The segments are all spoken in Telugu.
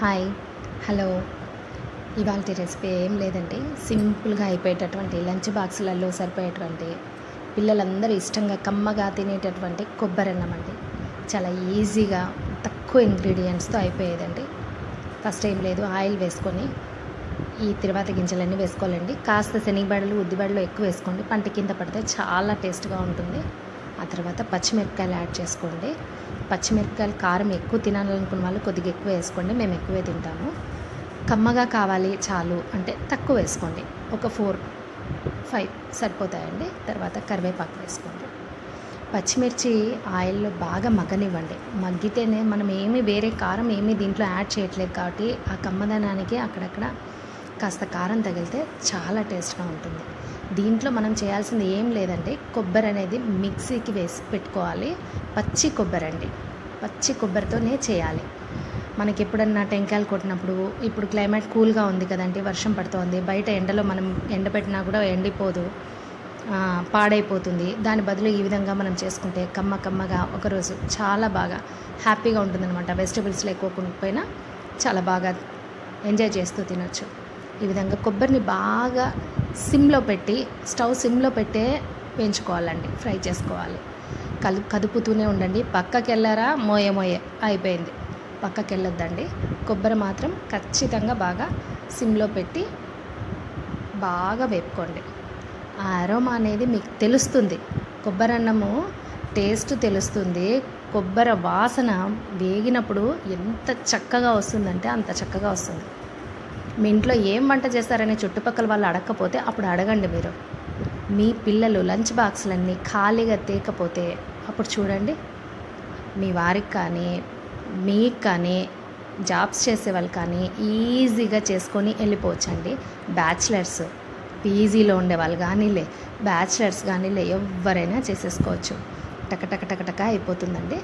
Hi hello. ఇవాళ రెసిపీ ఏం లేదండి, సింపుల్గా అయిపోయేటటువంటి లంచ్ బాక్సులలో సరిపోయేటువంటి పిల్లలందరూ ఇష్టంగా కమ్మగా తినేటటువంటి కొబ్బరి అన్నం అండి. చాలా ఈజీగా తక్కువ ఇంగ్రీడియంట్స్తో అయిపోయేదండి. ఫస్ట్ ఏం లేదు, ఆయిల్ వేసుకొని ఈ తిరువాత గింజలన్నీ వేసుకోవాలండి. కాస్త శనగబడలు ఉద్దిబడలు ఎక్కువ వేసుకోండి, పంట కింద పడితే చాలా టేస్ట్గా ఉంటుంది. ఆ తర్వాత పచ్చిమిరపకాయలు యాడ్ చేసుకోండి. పచ్చిమిరపకాయలు కారం ఎక్కువ తినాలనుకున్న వాళ్ళు కొద్దిగా ఎక్కువ వేసుకోండి, మేము ఎక్కువే తింటాము. కమ్మగా కావాలి చాలు అంటే తక్కువ వేసుకోండి, ఒక 4-5 సరిపోతాయండి. తర్వాత కరివేపాకు వేసుకోండి. పచ్చిమిర్చి ఆయిల్లో బాగా మగ్గనివ్వండి. మగ్గితేనే మనం వేరే కారం దీంట్లో యాడ్ చేయట్లేదు కాబట్టి ఆ కమ్మదనానికి అక్కడక్కడ కాస్త కారం తగిలితే చాలా టేస్ట్గా ఉంటుంది. దీంట్లో మనం చేయాల్సింది ఏం లేదండి, కొబ్బరి అనేది మిక్సీకి వేసి పెట్టుకోవాలి. పచ్చి కొబ్బరి అండి, పచ్చి కొబ్బరితోనే చేయాలి. మనకి ఎప్పుడన్నా టెంకాయలు కొట్టినప్పుడు, ఇప్పుడు క్లైమేట్ కూల్గా ఉంది కదండి, వర్షం పడుతోంది, బయట ఎండలో మనం ఎండబెట్టినా కూడా ఎండిపోదు, పాడైపోతుంది. దాని బదులు ఈ విధంగా మనం చేసుకుంటే కమ్మగా ఒకరోజు చాలా బాగా హ్యాపీగా ఉంటుందన్నమాట. వెజిటబుల్స్లో ఎక్కువ కొనుక్కపోయినా చాలా బాగా ఎంజాయ్ చేస్తూ తినొచ్చు. ఈ విధంగా కొబ్బరిని బాగా స్టవ్ సిమ్లో పెట్టే వేయించుకోవాలండి, ఫ్రై చేసుకోవాలి. కదుపుతూనే ఉండండి. పక్కకి వెళ్ళారా మోయే అయిపోయింది, పక్కకి వెళ్ళొద్దండి. కొబ్బరి మాత్రం ఖచ్చితంగా బాగా సిమ్లో పెట్టి బాగా వేపుకోండి. ఆ అరోమా అనేది మీకు తెలుస్తుంది, కొబ్బరి అన్నము టేస్ట్ తెలుస్తుంది. కొబ్బరి వాసన వేగినప్పుడు ఎంత చక్కగా వస్తుందంటే అంత చక్కగా వస్తుంది. మీ ఇంట్లో ఏం వంట చేస్తారని చుట్టుపక్కల వాళ్ళు అడగకపోతే అప్పుడు అడగండి. మీరు మీ పిల్లలు లంచ్ బాక్సులన్నీ ఖాళీగా తేకపోతే అప్పుడు చూడండి, మీ వారికి కానీ మీకు కానీ జాబ్స్ చేసే వాళ్ళు కానీ ఈజీగా చేసుకొని వెళ్ళిపోవచ్చండి. బ్యాచిలర్స్, పీజీలో ఉండేవాళ్ళు కానీలే, బ్యాచిలర్స్ కానీలే, ఎవరైనా చేసేసుకోవచ్చు. టక అయిపోతుందండి.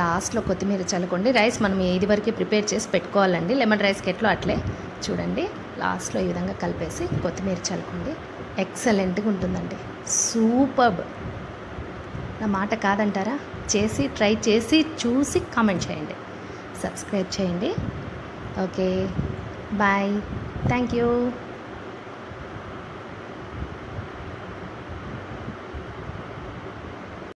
లాస్ట్లో కొత్తిమీర చల్లుకోండి. రైస్ మనం ఇదివరకే ప్రిపేర్ చేసి పెట్టుకోవాలండి. లెమన్ రైస్కి ఎట్లో అట్లే చూడండి. లాస్ట్లో ఈ విధంగా కలిపేసి కొత్తిమీర చల్లుకోండి. ఎక్సలెంట్గా ఉంటుందండి, సూపర్బ్. నా మాట కాదంటారా? ట్రై చేసి చూసి కామెంట్ చేయండి, సబ్స్క్రైబ్ చేయండి. Okay, bye, thank you.